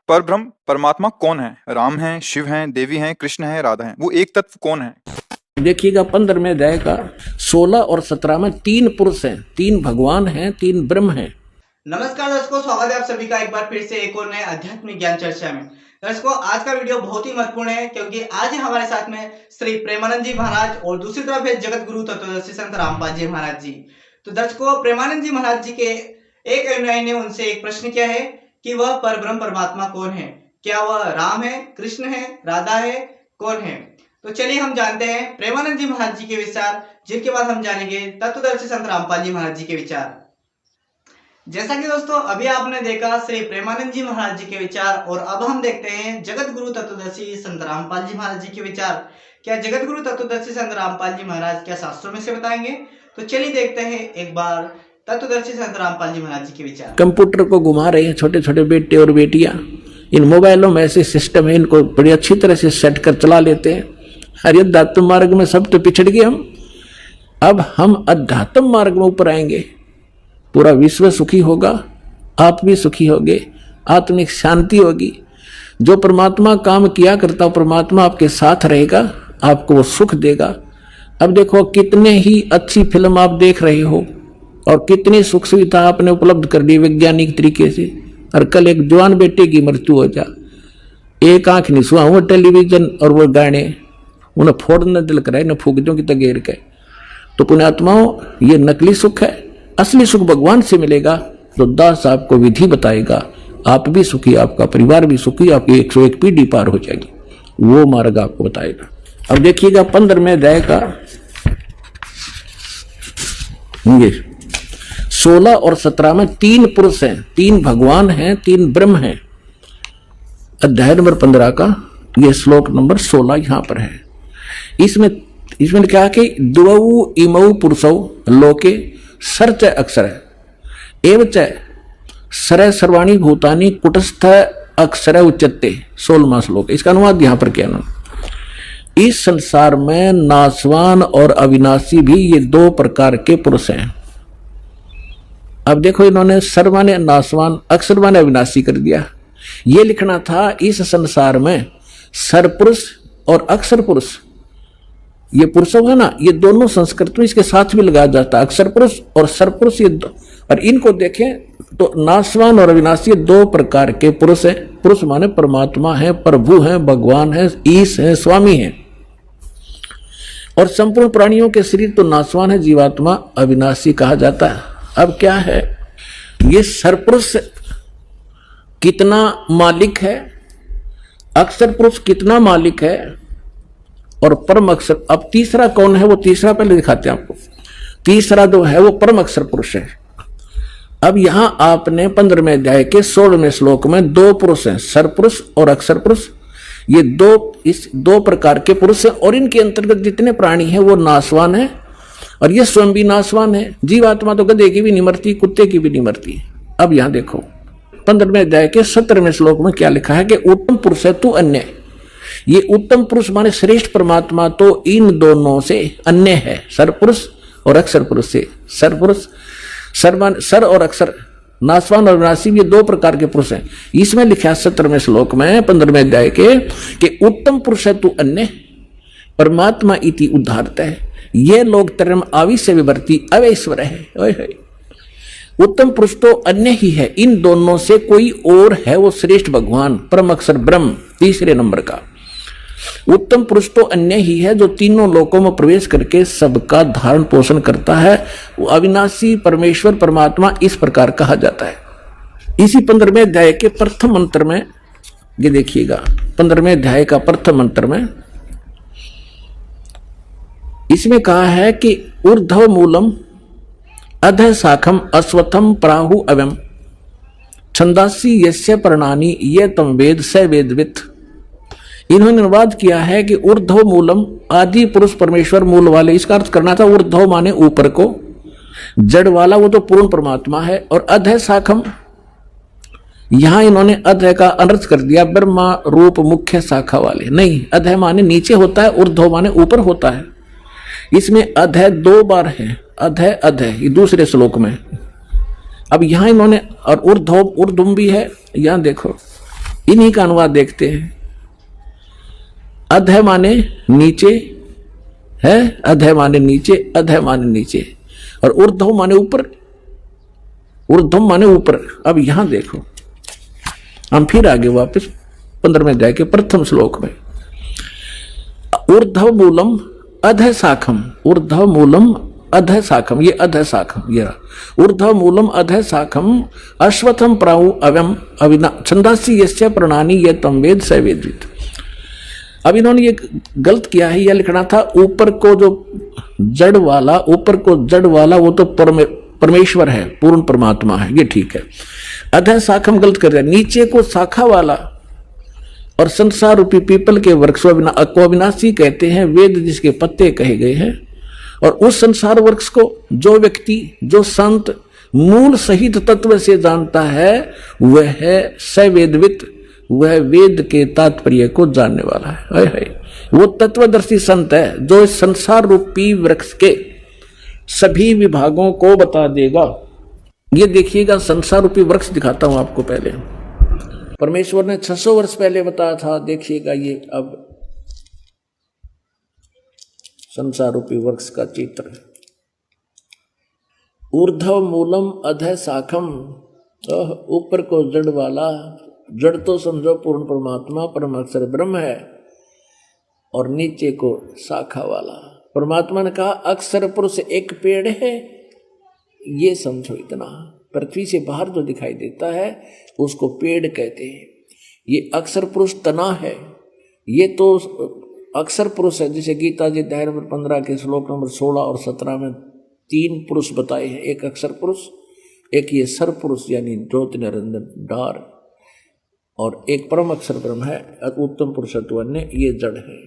परब्रह्म परमात्मा कौन है? राम है, शिव हैं, देवी हैं, कृष्ण है, राधा है। वो एक तत्व कौन है? देखिएगा 15वें अध्याय का 16 और 17 में 3 पुरुष हैं, 3 भगवान हैं, 3 ब्रह्म हैं। नमस्कार दर्शकों, स्वागत है आप सभी का एक बार फिर से एक और नए आध्यात्मिक ज्ञान चर्चा में। दर्शकों, आज का वीडियो बहुत ही महत्वपूर्ण है क्योंकि आज है हमारे साथ में श्री प्रेमानंद जी महाराज और दूसरी तरफ है जगत गुरु तत्वदर्शी संत रामपाल जी महाराज जी। तो दर्शकों, प्रेमानंद जी महाराज जी के एक अनुयायी ने उनसे एक प्रश्न किया है कि वह परब्रह्म परमात्मा कौन है? क्या वह राम है, कृष्ण है, राधा है, कौन है? तो चलिए हम जानते हैं प्रेमानंद जी महाराज जी के विचार, जिनके बाद हम जानेंगे तत्वदर्शी संत रामपाल जी महाराज जी के विचार। जैसा कि दोस्तों अभी आपने देखा श्री प्रेमानंद जी महाराज जी के विचार, और अब हम देखते हैं जगत गुरु तत्वदर्शी संत रामपाल जी महाराज जी के विचार। क्या जगत गुरु तत्वदर्शी संत रामपाल जी महाराज क्या शास्त्रों में से बताएंगे? तो चलिए देखते हैं एक बार तत्वदर्शी संत रामपाल जी महाराज जी के विचार। कंप्यूटर को घुमा रहे हैं छोटे छोटे बेटे और बेटियां, इन मोबाइलों में ऐसे सिस्टम है, इनको बड़ी अच्छी तरह से सेट कर चला लेते हैं। अरे अध्यात्म मार्ग में सब तो पिछड़ गए हम, अब हम अध्यात्म मार्ग में ऊपर आएंगे, पूरा विश्व सुखी होगा, आप भी सुखी होगे, आत्मिक शांति होगी। जो परमात्मा काम किया करता परमात्मा आपके साथ रहेगा, आपको वो सुख देगा। अब देखो कितने ही अच्छी फिल्म आप देख रहे हो और कितनी सुख सुविधा आपने उपलब्ध कर दी वैज्ञानिक तरीके से, और कल एक जवान बेटे की मृत्यु हो जा, एक आंख नहीं सुहा, वो टेलीविजन और वो गाने उन्हें फोड़ने दिल कराए न फूक दो कि तगेर के। तो पुण्यात्माओं, ये नकली सुख है, असली सुख भगवान से मिलेगा। तो दास आपको विधि बताएगा, आप भी सुखी, आपका परिवार भी सुखी, आपकी 101 पीढ़ी पार हो जाएगी, वो मार्ग आपको बताएगा। अब देखिएगा 15वें अध्याय का ये 16 और 17 में 3 पुरुष हैं, 3 भगवान हैं, 3 ब्रह्म हैं। अध्याय नंबर 15 का ये श्लोक नंबर 16 यहां पर है। इसमें क्या है कि द्वौ इमौ पुरुषौ लोके सर्च अक्षर एवच सर सर्वाणी भूतानि कुटस्थ अक्षर उच्चते। 16वां श्लोक, इसका अनुवाद यहां पर क्या? इस संसार में नाशवान और अविनाशी भी ये 2 प्रकार के पुरुष हैं। अब देखो, इन्होंने सर्व माने नाशवान, अक्षर माने अविनाशी कर दिया। ये लिखना था इस संसार में सरपुरुष और अक्षर पुरुष, ये पुरुष है ना, ये दोनों संस्कृत में इसके साथ भी लगाया जाता है, अक्षर पुरुष और सरपुरुष। ये और इनको देखें तो नाशवान और अविनाशी 2 प्रकार के पुरुष है। पुरुष माने परमात्मा है, प्रभु है, भगवान है, ईश है, स्वामी है। और संपूर्ण प्राणियों के शरीर तो नाशवान है, जीवात्मा अविनाशी कहा जाता है। अब क्या है, ये सरपुरुष कितना मालिक है, अक्षर पुरुष कितना मालिक है, और परम अक्षर। अब तीसरा कौन है, वो तीसरा पहले दिखाते हैं आपको। तीसरा जो है वो परम अक्षर पुरुष है। अब यहां आपने 15वें अध्याय के 16वें श्लोक में 2 पुरुष हैं, सरपुरुष और अक्षर पुरुष। ये 2 प्रकार के पुरुष हैं, और इनके अंतर्गत जितने प्राणी हैं वो नाशवान है, और ये स्वयं भी नाशवान है। जीवात्मा तो गधे की भी नहीं मरती, कुत्ते की भी नहीं मरती। अब यहां देखो 15वें अध्याय के 17वें श्लोक में क्या लिखा है कि उत्तम पुरुष है तू अन्य। ये उत्तम पुरुष माने श्रेष्ठ परमात्मा तो इन दोनों से अन्य है, सरपुरुष और अक्षर पुरुष से। सरपुरुष सर और अक्षर, नाशवान और विनाशी, ये 2 प्रकार के पुरुष हैं। इसमें लिखा 17वें श्लोक में 15वें अध्याय के कि उत्तम पुरुष है तू अन्य परमात्मा इति उद्धारत है, ये लोग तरम आविश्य विवर्ती अवैश्वर है। उत्तम पुरुष तो अन्य ही है, इन दोनों से कोई और है, वो श्रेष्ठ भगवान परम अक्षर ब्रह्म तीसरे नंबर का। उत्तम पुरुष तो अन्य ही है जो तीनों लोकों में प्रवेश करके सबका धारण पोषण करता है, वो अविनाशी परमेश्वर परमात्मा इस प्रकार कहा जाता है। इसी 15वें अध्याय के प्रथम मंत्र में ये देखिएगा, 15वें अध्याय का प्रथम मंत्र में इसमें कहा है कि ऊर्ध्व मूलम अध शाखम अश्वत्थम प्राहु अवम छंदासी यस्य पर्णानि ये तम वेद स वेदवित्। इन्होंने अनुवाद किया है कि ऊर्ध्व मूलम, आदि पुरुष परमेश्वर मूल वाले, इसका अर्थ करना था ऊर्ध्व माने ऊपर को, जड़ वाला वो तो पूर्ण परमात्मा है। और अध शाखम, यहां इन्होंने अध का अनर्थ कर दिया, ब्रह्मा रूप मुख्य शाखा वाले नहीं, अध माने नीचे होता है, ऊर्ध्व माने ऊपर होता है। इसमें अध 2 बार है, अध ये दूसरे श्लोक में। अब यहां इन्होंने, और ऊर्ध्व भी है, यहां देखो इन्हीं का अनुवाद देखते हैं। अधः माने नीचे है, अधः माने नीचे, अधः माने नीचे, और ऊर्ध्व माने ऊपर, ऊर्ध्व माने ऊपर। अब यहां देखो, हम फिर आगे वापस 15वें अध्याय के प्रथम श्लोक में, ऊर्ध्व मूलम अधः शाखम, ऊर्ध्व मूलम अधः शाखम, ये अधः शाखम, ये ऊर्ध्व मूलम अधः शाखम अश्वत्थम प्राहु अव्यम अविना छंदासी यस्य प्रणानी ये तम वेद स वेदविद। अब इन्होंने ये गलत किया है, यह लिखना था ऊपर को जो जड़ वाला, ऊपर को जड़ वाला वो तो परमेश्वर है, पूर्ण परमात्मा है, ये ठीक है। अधः शाखम गलत कर दिया, नीचे को शाखा वाला, और संसार रूपी पीपल के वृक्ष को अविनाशी कहते हैं, वेद जिसके पत्ते कहे गए हैं। और उस संसार वृक्ष को जो व्यक्ति, जो संत मूल सहित तत्व से जानता है, वह है सवेदवित, वह वेद के तात्पर्य को जानने वाला है। है। वो तत्वदर्शी संत है जो इस संसार रूपी वृक्ष के सभी विभागों को बता देगा। ये देखिएगा, संसार रूपी वृक्ष दिखाता हूं आपको। पहले परमेश्वर ने 600 वर्ष पहले बताया था, देखिएगा ये अब संसार रूपी वृक्ष का चित्र। ऊर्ध्व मूलम अधः शाखम, ऊपर को जड़ वाला, जड़ तो समझो पूर्ण परमात्मा परम अक्षर ब्रह्म है, और नीचे को शाखा वाला। परमात्मा ने कहा अक्षर पुरुष एक पेड़ है, ये समझो इतना। पृथ्वी से बाहर जो दिखाई देता है उसको पेड़ कहते हैं। ये अक्षर पुरुष तना है, ये तो अक्षर पुरुष है। जैसे गीता जी अध्याय नंबर 15 के श्लोक नंबर 16 और 17 में 3 पुरुष बताए हैं, एक अक्षर पुरुष, एक ये सर पुरुष यानी ज्योति निरंजन डार, और एक परम अक्षर ब्रह्म है उत्तम पुरुषत्व अन्य, ये जड़ है,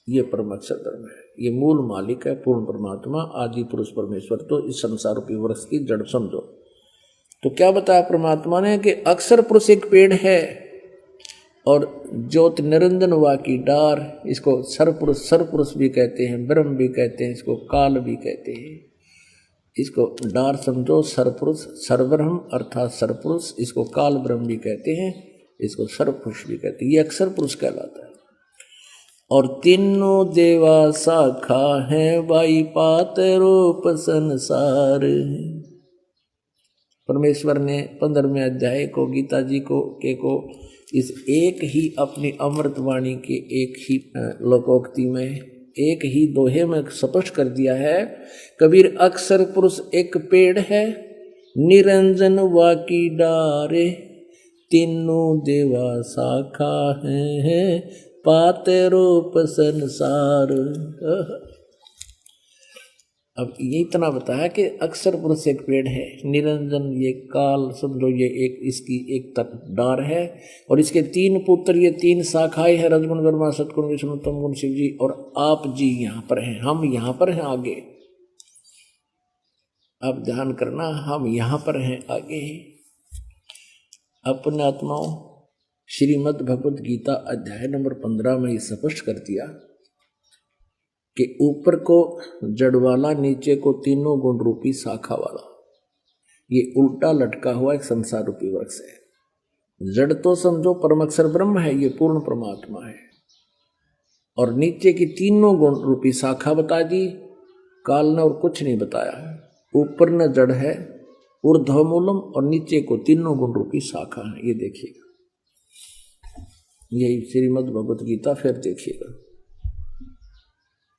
ये परम अक्षर ब्रह्म है, ये मूल मालिक है पूर्ण परमात्मा आदि पुरुष परमेश्वर। तो इस संसार रूपी वृक्ष की जड़ समझो। तो क्या बताया परमात्मा ने कि अक्षर पुरुष एक पेड़ है, और ज्योति निरंजन वा की डार, इसको सर पुरुष भी कहते हैं, ब्रह्म भी कहते हैं, इसको काल भी कहते हैं। इसको डार समझो, सरपुरुष सरब्रह्म अर्थात सरपुरुष, इसको काल ब्रह्म भी कहते हैं, इसको सरपुरुष भी कहते हैं। ये अक्षर पुरुष कहलाता है। और तीनों देवा शाखा है, वाई पात रूप संसार। परमेश्वर ने 15वें अध्याय को गीता जी को इस एक ही अपनी अमृतवाणी के एक ही लोकोक्ति में, एक ही दोहे में स्पष्ट कर दिया है। कबीर अक्षर पुरुष एक पेड़ है, निरंजन वा की डारे, तीनों देवा शाखा है, पाते रूप संसार। अब ये इतना बताया कि अक्षर पुरुष एक पेड़ है, निरंजन ये काल समझो, ये एक इसकी एक डार है, और इसके 3 पुत्र, ये 3 शाखाएं हैं, रजगुण ब्रह्मा सतगुण विष्णु तम गुण शिव जी, और आप जी यहाँ पर हैं, हम यहाँ पर हैं आगे। अब ध्यान करना, हम यहाँ पर हैं आगे। अपने आत्माओं, श्रीमद् भगवद गीता अध्याय नंबर 15 में ये स्पष्ट कर दिया कि ऊपर को जड़ वाला, नीचे को तीनों गुण रूपी शाखा वाला, ये उल्टा लटका हुआ एक संसार रूपी वृक्ष है। जड़ तो समझो परम अक्षर ब्रह्म है, ये पूर्ण परमात्मा है, और नीचे की तीनों गुण रूपी शाखा बता दी काल ने, और कुछ नहीं बताया है। ऊपर न जड़ है, ऊर्ध्व मूलम, और नीचे को तीनों गुण रूपी शाखा है। ये देखिएगा, यही श्रीमद् भगवत गीता, फिर देखिएगा।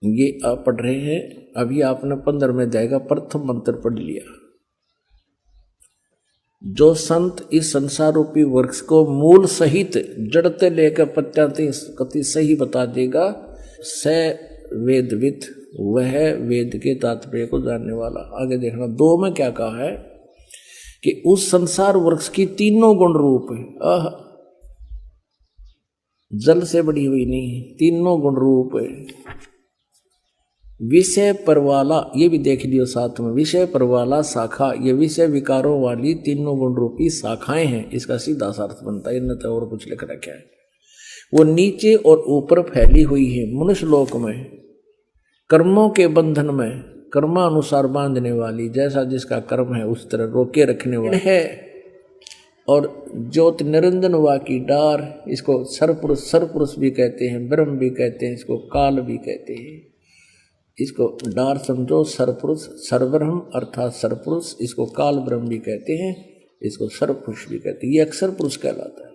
ये आप पढ़ रहे हैं, अभी आपने 15वें अध्याय का प्रथम मंत्र पढ़ लिया। जो संत इस संसार रूपी वृक्ष को मूल सहित जड़ते लेकर पत्याति सही बता देगा, स वेदवित, वह वेद के तात्पर्य को जानने वाला। आगे देखना 2 में क्या कहा है कि उस संसार वृक्ष की तीनों गुण रूप है, जल से बड़ी हुई नहीं, तीनों गुण रूप है। विषय परवाला, ये भी देख लियो साथ में, विषय परवाला शाखा, ये विषय विकारों वाली तीनों गुण रूपी शाखाएं हैं। इसका सीधा सा अर्थ बनता है, न तो और कुछ लिख रखा है। वो नीचे और ऊपर फैली हुई है मनुष्य लोक में, कर्मों के बंधन में, कर्मानुसार बांधने वाली, जैसा जिसका कर्म है उस तरह रोके रखने वाली है। और ज्योत निरंजन हुआ की डार, इसको सरपुरुष भी कहते हैं, ब्रह्म भी कहते हैं, इसको काल भी कहते हैं। इसको डार समझो, सरपुरुष सरब्रह्म अर्थात सरपुरुष, इसको काल ब्रह्म भी कहते हैं, इसको सरपुरुष भी कहते हैं, ये अक्षर पुरुष कहलाता है।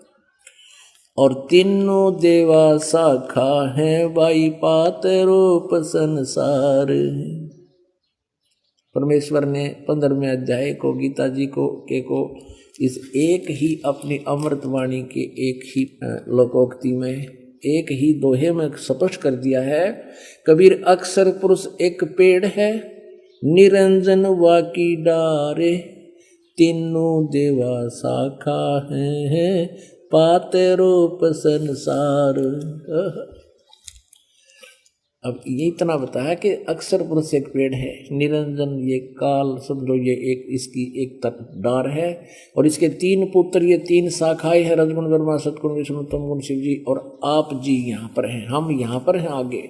और तीनों देवा शाखा है, बाई पात रूप संसार। परमेश्वर ने 15वें अध्याय को गीता जी को इस एक ही अपनी अमृतवाणी के एक ही लोकोक्ति में, एक ही दोहे में स्पष्ट कर दिया है। कबीर अक्षर पुरुष एक पेड़ है, निरंजन वाकी डारे, तीनों देवा शाखा है, पाते रूप संसार। अब ये इतना बताया कि अक्षर पुरुष एक पेड़ है, निरंजन ये काल समझो, ये एक इसकी एक डार है, और इसके 3 पुत्र, ये 3 शाखाएं हैं, रजगुण ब्रह्मा सतगुण विष्णु तमगुण शिव जी, और आप जी यहाँ पर हैं, हम यहाँ पर हैं आगे।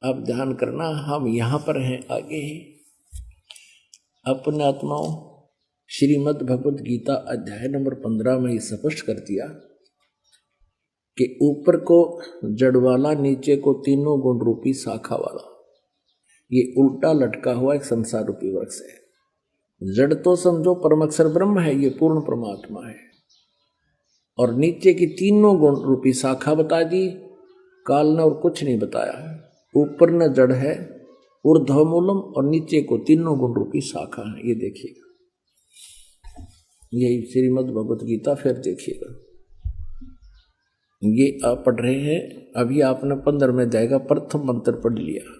अब ध्यान करना, हम यहाँ पर हैं आगे। अपने आत्माओं, श्रीमद् भगवद गीता अध्याय नंबर 15 में ये स्पष्ट कर दिया कि ऊपर को जड़ वाला, नीचे को तीनों गुण रूपी शाखा वाला, ये उल्टा लटका हुआ एक संसार रूपी वृक्ष है। जड़ तो समझो परमअक्षर ब्रह्म है, ये पूर्ण परमात्मा है, और नीचे की तीनों गुण रूपी शाखा बता दी काल ने, और कुछ नहीं बताया है। ऊपर न जड़ है, ऊर्ध्वमूलम, और नीचे को तीनों गुण रूपी शाखा है। ये देखिएगा, यही श्रीमद् भगवत गीता, फिर देखिएगा। ये आप पढ़ रहे हैं, अभी आपने 15वें अध्याय का प्रथम मंत्र पढ़ लिया।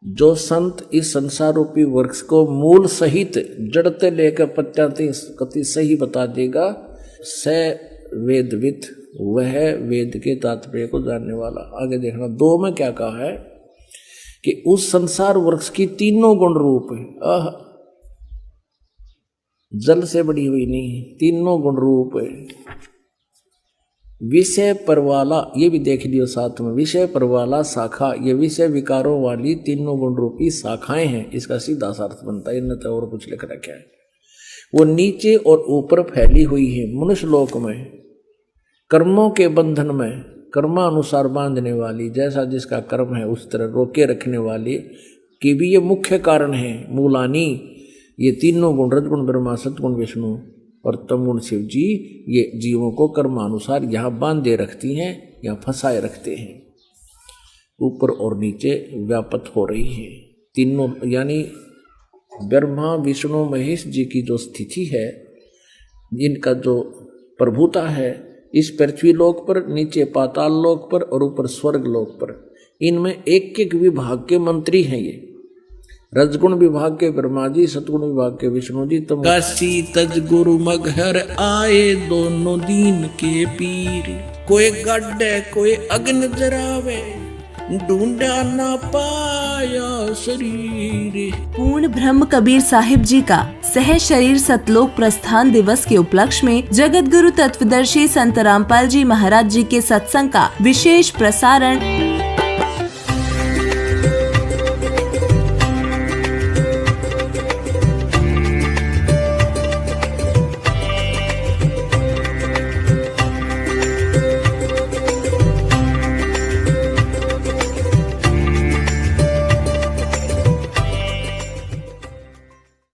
जो संत इस संसार रूपी वृक्ष को मूल सहित जड़ते लेकर पत्तियां कति सही बता देगा, स वेदविद, वह वेद के तात्पर्य को जानने वाला। आगे देखना 2 में क्या कहा है कि उस संसार वृक्ष की तीनों गुण रूप है, जल से बड़ी हुई नहीं, तीनों गुण रूप है। विषय परवाला, ये भी देख लियो साथ में, विषय परवाला शाखा, ये विषय विकारों वाली तीनों गुण रूपी शाखाएं हैं। इसका सीधा सा अर्थ बनता है, इन्हें तो और कुछ लिख रखा है। वो नीचे और ऊपर फैली हुई है मनुष्य लोक में, कर्मों के बंधन में, कर्मानुसार बांधने वाली, जैसा जिसका कर्म है उस तरह रोके रखने वाली की भी ये मुख्य कारण है। मूलानी, ये तीनों गुण, रजगुण ब्रह्मा सतगुण विष्णु और तमगुण शिव जी, ये जीवों को कर्मानुसार यहाँ बांधे रखती हैं, यहाँ फंसाए रखते हैं। ऊपर और नीचे व्यापत हो रही है तीनों, यानी ब्रह्मा विष्णु महेश जी की जो स्थिति है, इनका जो प्रभुता है इस पृथ्वी लोक पर, नीचे पाताल लोक पर और ऊपर स्वर्ग लोक पर, इनमें एक एक विभाग के मंत्री हैं। ये रजगुण विभाग के ब्रह्मा जी, सतगुण विभाग के विष्णु जी, तुम काशी तज गुरु मगहर आए, दोनों दीन के पीर, कोई गड्ढे कोई अग्न जरावे, ढूंढा ना पाया शरीर। पूर्ण ब्रह्म कबीर साहिब जी का सह शरीर सतलोक प्रस्थान दिवस के उपलक्ष्य में जगत गुरु तत्वदर्शी संत रामपाल जी महाराज जी के सत्संग का विशेष प्रसारण